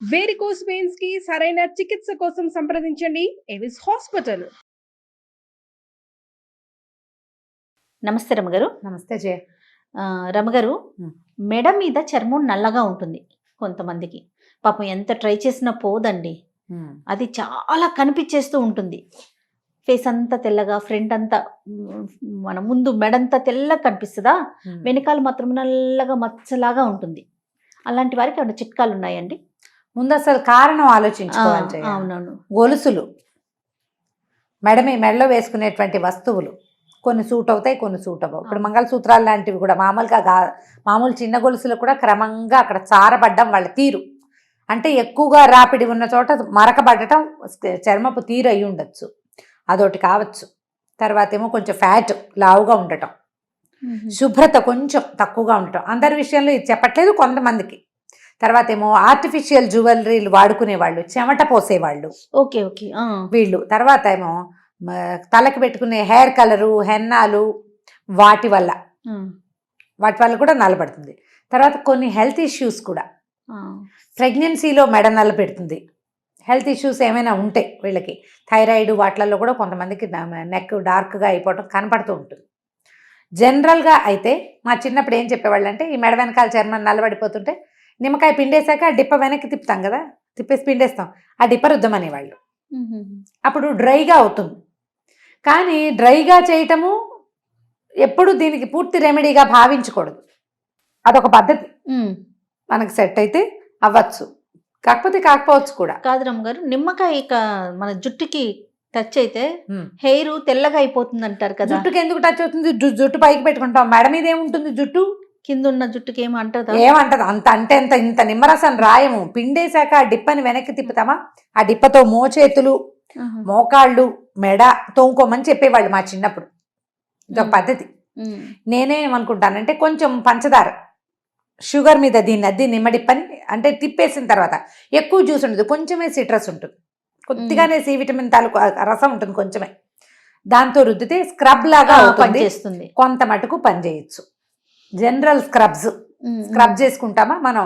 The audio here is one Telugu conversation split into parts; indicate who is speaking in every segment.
Speaker 1: వేరికోస్ వెయిన్స్ కి సరైన చికిత్స కోసం సంప్రదించండి ఎవిస్ హాస్పిటల్.
Speaker 2: నమస్తే రమగారు.
Speaker 3: నమస్తే జయ.
Speaker 2: రమగారు, మెడ మీద చర్మం నల్లగా ఉంటుంది కొంతమందికి. పాపం ఎంత ట్రై చేసినా పోదండి. అది చాలా కనిపించేస్తూ ఉంటుంది. ఫేస్ అంతా తెల్లగా, ఫ్రంట్ అంతా మన ముందు మెడంతా తెల్లగా కనిపిస్తుందా, వెనకాల మాత్రం నల్లగా మచ్చలాగా ఉంటుంది. అలాంటి వారికి ఏమైనా చిట్కాలు ఉన్నాయండి?
Speaker 3: ముందు అసలు కారణం ఆలోచించుకోవాలి.
Speaker 2: అవునవును.
Speaker 3: గొలుసులు, మెడలో వేసుకునేటువంటి వస్తువులు కొన్ని సూట్ అవుతాయి, కొన్ని సూట్ అవ్వవు. ఇప్పుడు మంగళసూత్రాలు లాంటివి కూడా మామూలు చిన్న గొలుసులు కూడా క్రమంగా అక్కడ చారబడ్డం వాళ్ళ తీరు, అంటే ఎక్కువగా రాపిడి ఉన్న చోట మరకబడటం చర్మపు తీరు అయి ఉండొచ్చు, అదొకటి కావచ్చు. తర్వాత ఏమో కొంచెం ఫ్యాట్ లావుగా ఉండటం, శుభ్రత కొంచెం తక్కువగా ఉండటం. అందరి విషయంలో ఇది చెప్పట్లేదు, కొంతమందికి. తర్వాత ఏమో ఆర్టిఫిషియల్ జ్యువెలరీలు వాడుకునే వాళ్ళు, చెమట పోసేవాళ్ళు,
Speaker 2: ఓకే ఓకే
Speaker 3: వీళ్ళు. తర్వాత ఏమో తలకి పెట్టుకునే హెయిర్ కలరు, హెన్నాలు, వాటి వల్ల కూడా నల్లబడుతుంది. తర్వాత కొన్ని హెల్త్ ఇష్యూస్ కూడా, ప్రెగ్నెన్సీలో మెడ నల్ల పెడుతుంది. హెల్త్ ఇష్యూస్ ఏమైనా ఉంటే వీళ్ళకి, థైరాయిడ్ వాటిలలో కూడా కొంతమందికి నెక్ డార్క్గా అయిపోవటం కనపడుతూ ఉంటుంది. జనరల్గా అయితే మా చిన్నప్పుడు ఏం చెప్పేవాళ్ళు అంటే, ఈ మెడ వెనకాల చర్మం నల్లబడిపోతుంటే నిమ్మకాయ పిండేశాక ఆ డిప్ప వెనక్కి తిప్పుతాం కదా, తిప్పేసి పిండేస్తాం, ఆ డిప్ప రుద్దమనేవాళ్ళు. అప్పుడు డ్రైగా అవుతుంది. కానీ డ్రైగా చేయటము ఎప్పుడు దీనికి పూర్తి రెమెడీగా భావించకూడదు. అదొక పద్ధతి, మనకు సెట్ అయితే అవ్వచ్చు, కాకపోవచ్చు కూడా.
Speaker 2: కాదు రమ్మగారు, నిమ్మకాయ మన జుట్టుకి టచ్ అయితే హెయిర్ తెల్లగా అయిపోతుంది అంటారు కదా.
Speaker 3: జుట్టుకి ఎందుకు టచ్ అవుతుంది? జుట్టు పైకి పెట్టుకుంటాం, మెడ మీద ఏముంటుంది? జుట్టు
Speaker 2: కింద ఉన్న జుట్టుకి ఏమంటదా?
Speaker 3: ఏమంటది? ఇంత నిమ్మరసం రాయము, పిండేశాక ఆ డిప్పని వెనక్కి తిప్పుతామా, ఆ డిప్పతో మోచేతులు, మోకాళ్ళు, మెడ తోముకోమని చెప్పేవాళ్ళు మా చిన్నప్పుడు. ఇదొక పద్ధతి. నేనేమనుకుంటానంటే, కొంచెం పంచదార, షుగర్ మీద దీన్ని నిమ్మడిప్పని అంటే తిప్పేసిన తర్వాత ఎక్కువ జ్యూస్ ఉండదు, కొంచెమే సిట్రస్ ఉంటుంది, కొద్దిగానే సి విటమిన్ తాలూకు రసం ఉంటుంది, కొంచెమే. దాంతో రుద్దితే స్క్రబ్ లాగా పనిచేస్తుంది, కొంత మటుకు పనిచేయచ్చు. జనరల్ స్క్రబ్ చేసుకుంటామా మనం,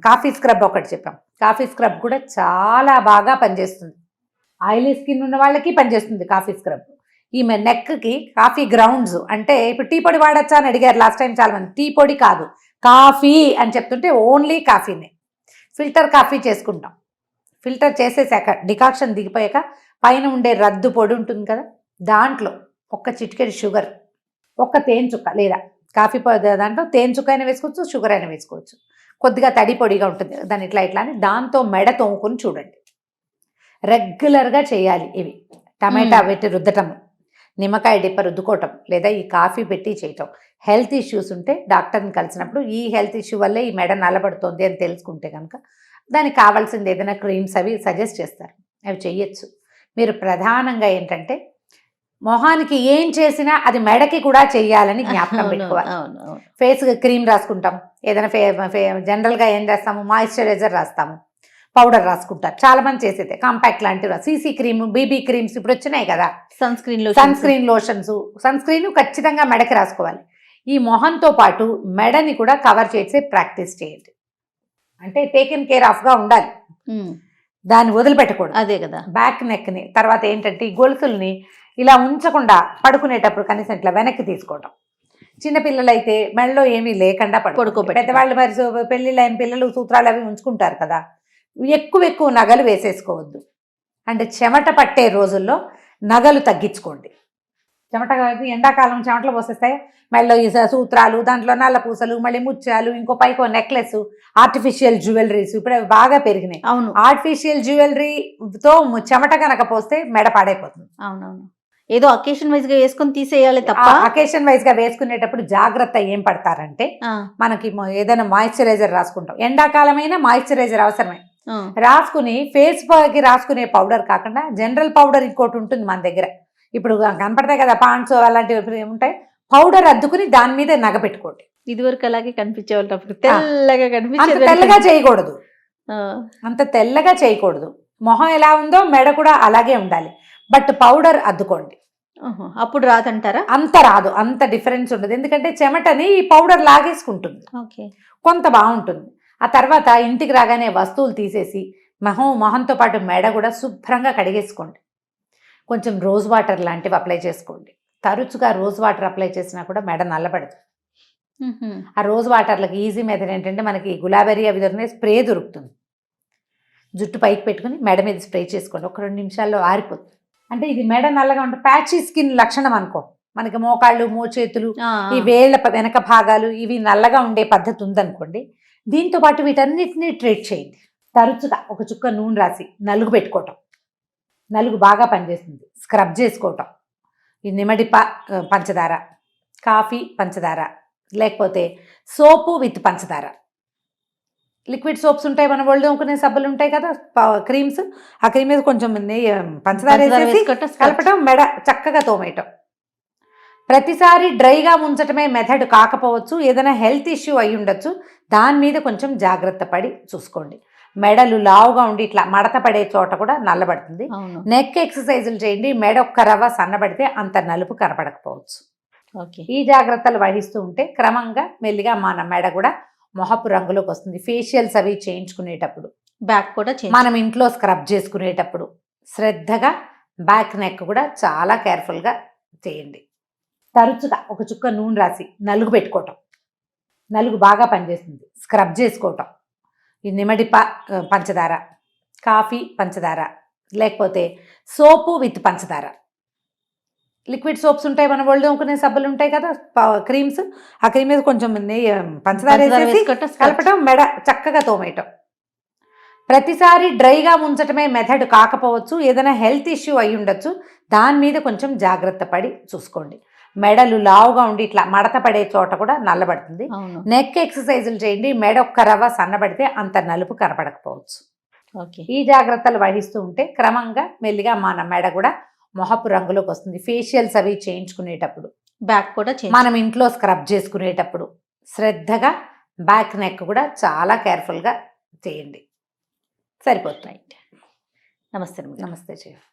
Speaker 3: కాఫీ స్క్రబ్ ఒకటి చెప్పాం, కాఫీ స్క్రబ్ కూడా చాలా బాగా పనిచేస్తుంది. ఆయిలీ స్కిన్ ఉన్న వాళ్ళకి పనిచేస్తుంది కాఫీ స్క్రబ్. ఈమె నెక్కి కాఫీ గ్రౌండ్స్, అంటే ఇప్పుడు టీ పొడి వాడచ్చా అని అడిగారు లాస్ట్ టైం చాలా మంది. టీ పొడి కాదు, కాఫీ అని చెప్తుంటే ఓన్లీ కాఫీనే. ఫిల్టర్ కాఫీ చేసుకుంటాం, ఫిల్టర్ చేసేసాక డికాక్షన్ దిగిపోయాక పైన ఉండే రద్దు పొడి ఉంటుంది కదా, దాంట్లో ఒక్క చిటికెడు షుగర్, ఒక్క తేనె చుక్క, లేదా కాఫీ దాంట్లో తేనె చుక్క అయినా వేసుకోవచ్చు, షుగర్ అయినా వేసుకోవచ్చు. కొద్దిగా తడి పొడిగా ఉంటుంది, దాన్ని ఇట్లా అని దాంతో మెడ తోముకొని చూడండి. రెగ్యులర్గా చేయాలి ఇవి. టమాటా పెట్టి రుద్దటం, నిమ్మకాయ డిప్ప రుద్దుకోవటం, లేదా ఈ కాఫీ పెట్టి చేయటం. హెల్త్ ఇష్యూస్ ఉంటే డాక్టర్ని కలిసినప్పుడు ఈ హెల్త్ ఇష్యూ వల్లే ఈ మెడ నల్లబడుతుంది అని తెలుసుకుంటే కనుక దానికి కావాల్సింది ఏదైనా క్రీమ్స్ అవి సజెస్ట్ చేస్తారు, అవి చెయ్యొచ్చు. మీరు ప్రధానంగా ఏంటంటే, మొహానికి ఏం చేసినా అది మెడకి కూడా చెయ్యాలని జ్ఞాపకం పెట్టుకోవాలి. ఫేస్కి క్రీమ్ రాసుకుంటాం, ఏదైనా జనరల్గా ఏం చేస్తాము, మాయిశ్చరైజర్ రాస్తాము, పౌడర్ రాసుకుంటారు చాలా మంది చేసేదే, కాంపాక్ట్ లాంటివి, సీసీ క్రీమ్, బీబీ క్రీమ్స్ ఇప్పుడు వచ్చినాయి కదా, sunscreen lotions. Sunscreen ఖచ్చితంగా మెడకి రాసుకోవాలి. ఈ మొహంతో పాటు మెడని కూడా కవర్ చేసే ప్రాక్టీస్ చేయండి. అంటే టేకెన్ కేర్ ఆఫ్గా ఉండాలి, దాన్ని వదిలిపెట్టకూడదు.
Speaker 2: అదే కదా,
Speaker 3: బ్యాక్ నెక్ని. తర్వాత ఏంటంటే, ఈ గొలుసుల్ని ఇలా ఉంచకుండా పడుకునేటప్పుడు కనీసం ఇట్లా వెనక్కి తీసుకోవటం. చిన్నపిల్లలు అయితే మెడలో ఏమీ లేకుండా పడుకోబెట్టి, పెద్దవాళ్ళు మరి పెళ్ళిళ్ళు అయిన పిల్లలు సూత్రాలు అవి ఉంచుకుంటారు కదా, ఎక్కువ నగలు వేసేసుకోవద్దు. అంటే చెమట పట్టే రోజుల్లో నగలు తగ్గించుకోండి. చెమట ఎండాకాలం చెమటలు పోసేస్తాయి, మెడలో ఈ సూత్రాలు, దాంట్లో నల్ల పూసలు, మళ్ళీ ముత్యాలు, ఇంకో పైకో నెక్లెస్, ఆర్టిఫిషియల్ జ్యువెలరీస్ ఇప్పుడు బాగా పెరిగినాయి.
Speaker 2: అవును,
Speaker 3: ఆర్టిఫిషియల్ జ్యువెలరీతో చెమట కనుక పోస్తే మెడ పాడైపోతుంది.
Speaker 2: అవునవును, ఏదో అకేషన్ వైజ్ గా వేసుకుని తీసేయాలి తప్ప.
Speaker 3: అకేషన్ వైజ్ గా వేసుకునేటప్పుడు జాగ్రత్త ఏం పడతారంటే, మనకి ఏదైనా మాయిశ్చరైజర్ రాసుకుంటాం, ఎండాకాలమైనా మాయిశ్చరైజర్ అవసరమే, రాసుకుని ఫేస్ కి రాసుకునే పౌడర్ కాకుండా జనరల్ పౌడర్ ఇంకోటి ఉంటుంది మన దగ్గర, ఇప్పుడు కనపడతాయి కదా పాండ్స్ అలాంటివి ఉంటాయి, పౌడర్ అద్దుకుని దాని మీద నగ పెట్టుకోండి.
Speaker 2: ఇదివరకు అలాగే కనిపించేవాళ్ళు, తెల్లగా
Speaker 3: అంత తెల్లగా చేయకూడదు, అంత తెల్లగా చేయకూడదు. మొహం ఎలా ఉందో మెడ కూడా అలాగే ఉండాలి, బట్ పౌడర్ అద్దుకోండి.
Speaker 2: అప్పుడు రాదంటారా?
Speaker 3: అంత రాదు, అంత డిఫరెన్స్ ఉండదు, ఎందుకంటే చెమటని ఈ పౌడర్ లాగేసుకుంటుంది, కొంత బాగుంటుంది. ఆ తర్వాత ఇంటికి రాగానే వస్తువులు తీసేసి మొహంతో పాటు మెడ కూడా శుభ్రంగా కడిగేసుకోండి. కొంచెం రోజ్ వాటర్ లాంటివి అప్లై చేసుకోండి. తరచుగా రోజ్ వాటర్ అప్లై చేసినా కూడా మెడ నల్లబడుతుంది. ఆ రోజ్ వాటర్లకి ఈజీ మెథడ్ ఏంటంటే మనకి గులాబెరీ అవి దొరికిన స్ప్రే దొరుకుతుంది. జుట్టు పైకి పెట్టుకుని మెడ మీద స్ప్రే చేసుకోండి. ఒక 2 నిమిషాల్లో ఆరిపోతుంది. అంటే ఇది మెడ నల్లగా ఉంటే ప్యాచీ స్కిన్ లక్షణం అనుకో. మనకి మోకాళ్ళు మోచేతులు ఈ వేళ్ల వెనక భాగాలు ఇవి నల్లగా ఉండే పద్ధతి ఉందనుకోండి. దీంతో పాటు వీటన్నిటిని ట్రీట్ చేయండి. తరచుగా ఒక చుక్క నూనె రాసి నలుగు పెట్టుకోవటం. నలుగు బాగా పనిచేస్తుంది. స్క్రబ్ చేసుకోవటం. ఈ నిమ్మడిప పంచదార, కాఫీ పంచదార, లేకపోతే సోపు విత్ పంచదార. లిక్విడ్ సోప్స్ ఉంటాయి, మన ఒళ్ళు తోముకునే సబ్బులు ఉంటాయి కదా, క్రీమ్స్. ఆ క్రీమ్ మీద కొంచెం పంచదార వేసేసి కలపటం, మెడ చక్కగా తోమేయటం. ప్రతిసారి డ్రైగా ఉంచటమే మెథడ్ కాకపోవచ్చు, ఏదైనా హెల్త్ ఇష్యూ అయి ఉండొచ్చు. దాని మీద కొంచెం జాగ్రత్త పడి చూసుకోండి. మెడలు లావుగా ఉండి ఇట్లా మడత పడే చోట కూడా నల్లబడుతుంది. నెక్ ఎక్సర్సైజులు చేయండి. మెడ ఒక్క రవ్వ సన్నబడితే అంత నలుపు కనపడకపోవచ్చు. ఈ జాగ్రత్తలు వహిస్తూ ఉంటే క్రమంగా మెల్లిగా మన మెడ కూడా మొహపు రంగులోకి వస్తుంది. ఫేషియల్స్ అవి చేయించుకునేటప్పుడు,
Speaker 2: బ్యాక్ కూడా
Speaker 3: మనం ఇంట్లో స్క్రబ్ చేసుకునేటప్పుడు శ్రద్ధగా బ్యాక్ నెక్ కూడా చాలా కేర్ఫుల్గా చేయండి. తరచుగా ఒక చుక్క నూనె రాసి నలుగు పెట్టుకోవటం. నలుగు బాగా పనిచేస్తుంది. స్క్రబ్ చేసుకోవటం. ఈ నిమ్మడిప పంచదార, కాఫీ పంచదార, లేకపోతే సోపు విత్ పంచదార. లిక్విడ్ సోప్స్ ఉంటాయి, మన ఒళ్ళు తోముకునే సబ్బులు ఉంటాయి కదా, క్రీమ్స్. ఆ క్రీమ్ మీద కొంచెం పంచదార వేసేసి కలపటం, మెడ చక్కగా తోమేయటం. ప్రతిసారి డ్రైగా ఉంచటమే మెథడ్ కాకపోవచ్చు, ఏదైనా హెల్త్ ఇష్యూ అయి ఉండొచ్చు. దాని మీద కొంచెం జాగ్రత్త పడి చూసుకోండి. మెడలు లావుగా ఉండి ఇట్లా మడత పడే చోట కూడా నల్లబడుతుంది. నెక్ ఎక్సర్సైజులు చేయండి. మెడ ఒక్క రవ్వ సన్నబడితే అంత నలుపు కనపడకపోవచ్చు. ఈ జాగ్రత్తలు వహిస్తూ ఉంటే క్రమంగా మెల్లిగా మన మెడ కూడా మొహపు రంగులోకి వస్తుంది. ఫేషియల్స్ అవి చేయించుకునేటప్పుడు,
Speaker 2: బ్యాక్ కూడా
Speaker 3: మనం ఇంట్లో స్క్రబ్ చేసుకునేటప్పుడు శ్రద్ధగా బ్యాక్ నెక్ కూడా చాలా కేర్ఫుల్గా చేయండి. సరిపోతుంది.
Speaker 2: నమస్తే.
Speaker 3: నమస్తే చెఫ్.